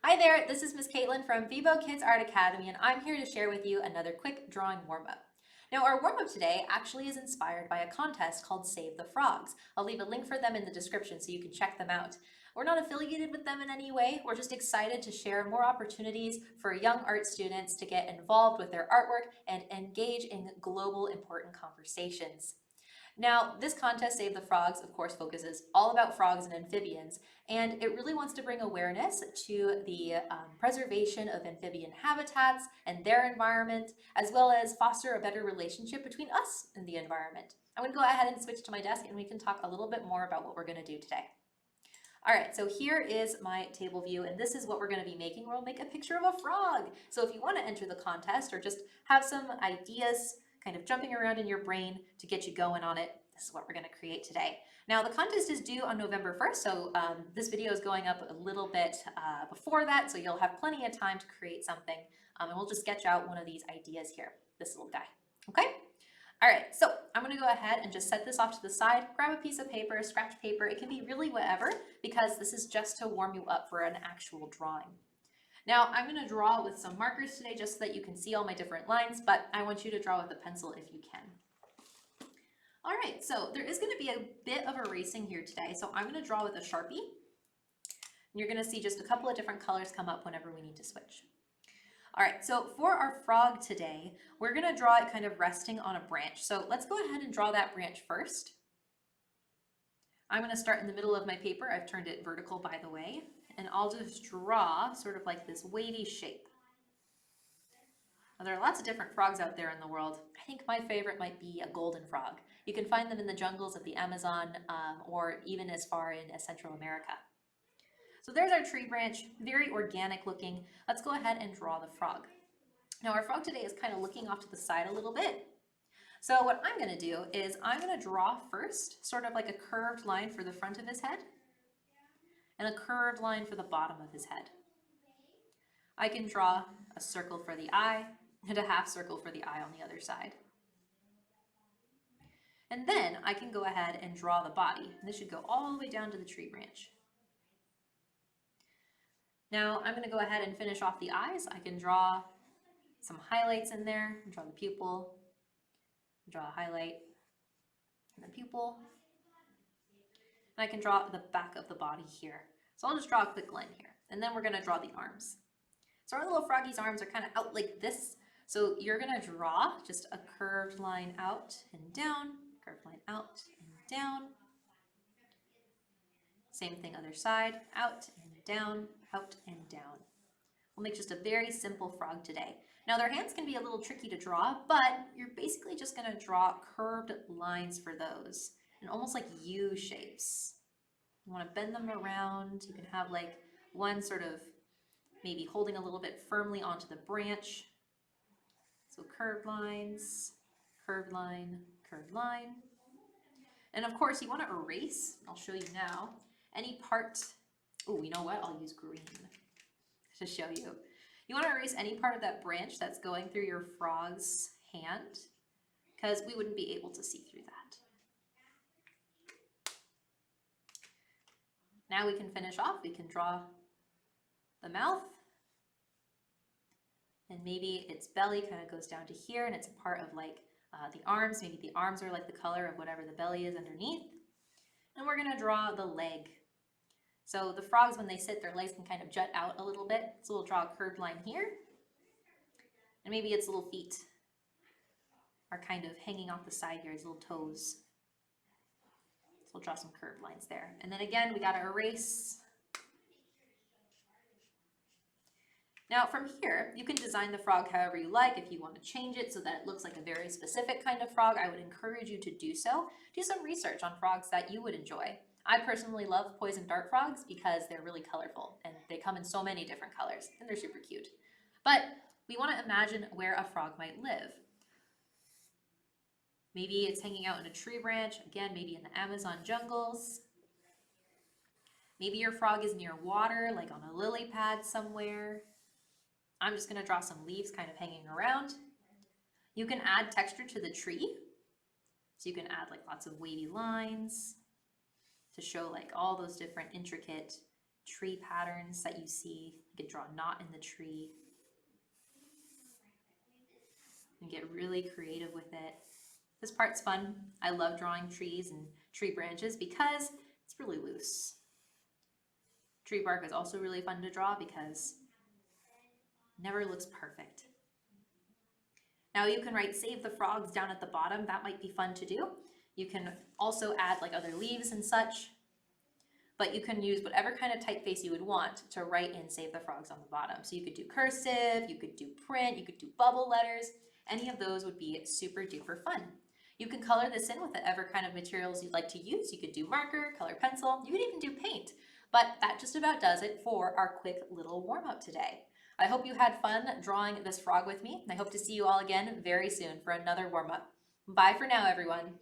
Hi there, this is Miss Caitlin from Vivo Kids Art Academy, and I'm here to share with you another quick drawing warm-up. Now, our warm-up today actually is inspired by a contest called Save the Frogs. I'll leave a link for them in the description so you can check them out. We're not affiliated with them in any way. We're just excited to share more opportunities for young art students to get involved with their artwork and engage in global important conversations. Now, this contest, Save the Frogs, of course, focuses all about frogs and amphibians, and it really wants to bring awareness to the preservation of amphibian habitats and their environment, as well as foster a better relationship between us and the environment. I'm going to go ahead and switch to my desk and we can talk a little bit more about what we're going to do today. All right, so here is my table view, and this is what we're going to be making. We'll make a picture of a frog. So if you want to enter the contest or just have some ideas kind of jumping around in your brain to get you going on it, this is what we're going to create today. Now, the contest is due on November 1st, so this video is going up a little bit before that, so you'll have plenty of time to create something, and we'll just sketch out one of these ideas here, this little guy, okay? All right, so I'm gonna go ahead and just set this off to the side, grab a piece of paper, scratch paper. It can be really whatever because this is just to warm you up for an actual drawing. Now, I'm gonna draw with some markers today just so that you can see all my different lines, but I want you to draw with a pencil if you can. All right, so there is gonna be a bit of erasing here today, so I'm gonna draw with a Sharpie. And you're gonna see just a couple of different colors come up whenever we need to switch. All right, so for our frog today, we're gonna draw it kind of resting on a branch. So let's go ahead and draw that branch first. I'm gonna start in the middle of my paper. I've turned it vertical, by the way, and I'll just draw sort of like this wavy shape. Now, there are lots of different frogs out there in the world. I think my favorite might be a golden frog. You can find them in the jungles of the Amazon or even as far in Central America. So there's our tree branch, very organic looking. Let's go ahead and draw the frog. Now our frog today is kind of looking off to the side a little bit. So what I'm gonna do is I'm gonna draw first, sort of like a curved line for the front of his head and a curved line for the bottom of his head. I can draw a circle for the eye and a half circle for the eye on the other side. And then I can go ahead and draw the body. And this should go all the way down to the tree branch. Now I'm going to go ahead and finish off the eyes. I can draw some highlights in there, draw the pupil, draw a highlight, and the pupil. And I can draw the back of the body here. So I'll just draw a quick line here. And then we're going to draw the arms. So our little froggy's arms are kind of out like this. So you're going to draw just a curved line out and down, curved line out and down. Same thing other side, out and down, out and down. We'll make just a very simple frog today. Now their hands can be a little tricky to draw, but you're basically just gonna draw curved lines for those and almost like U shapes. You wanna bend them around. You can have like one sort of maybe holding a little bit firmly onto the branch. So curved lines, curved line, curved line. And of course you wanna erase, I'll show you now, any part, oh, you know what? I'll use green to show you. You want to erase any part of that branch that's going through your frog's hand because we wouldn't be able to see through that. Now we can finish off. We can draw the mouth and maybe its belly kind of goes down to here and it's a part of like the arms. Maybe the arms are like the color of whatever the belly is underneath. And we're going to draw the leg. So the frogs, when they sit, their legs can kind of jut out a little bit. So we'll draw a curved line here. And maybe its little feet are kind of hanging off the side here, its little toes. So we'll draw some curved lines there. And then again, we got to erase. Now from here, you can design the frog however you like. If you want to change it so that it looks like a very specific kind of frog, I would encourage you to do so. Do some research on frogs that you would enjoy. I personally love poison dart frogs because they're really colorful and they come in so many different colors and they're super cute. But we want to imagine where a frog might live. Maybe it's hanging out in a tree branch, again, maybe in the Amazon jungles. Maybe your frog is near water, like on a lily pad somewhere. I'm just going to draw some leaves kind of hanging around. You can add texture to the tree. So you can add like lots of wavy lines to show like all those different intricate tree patterns that you see. You could draw a knot in the tree and get really creative with it. This part's fun. I love drawing trees and tree branches because it's really loose. Tree bark is also really fun to draw because it never looks perfect. Now you can write "Save the Frogs" down at the bottom. That might be fun to do. You can also add like other leaves and such, but you can use whatever kind of typeface you would want to write in "Save the Frogs" on the bottom. So you could do cursive, you could do print, you could do bubble letters. Any of those would be super duper fun. You can color this in with whatever kind of materials you'd like to use. You could do marker, color pencil, you could even do paint. But that just about does it for our quick little warm-up today. I hope you had fun drawing this frog with me, and I hope to see you all again very soon for another warm-up. Bye for now, everyone.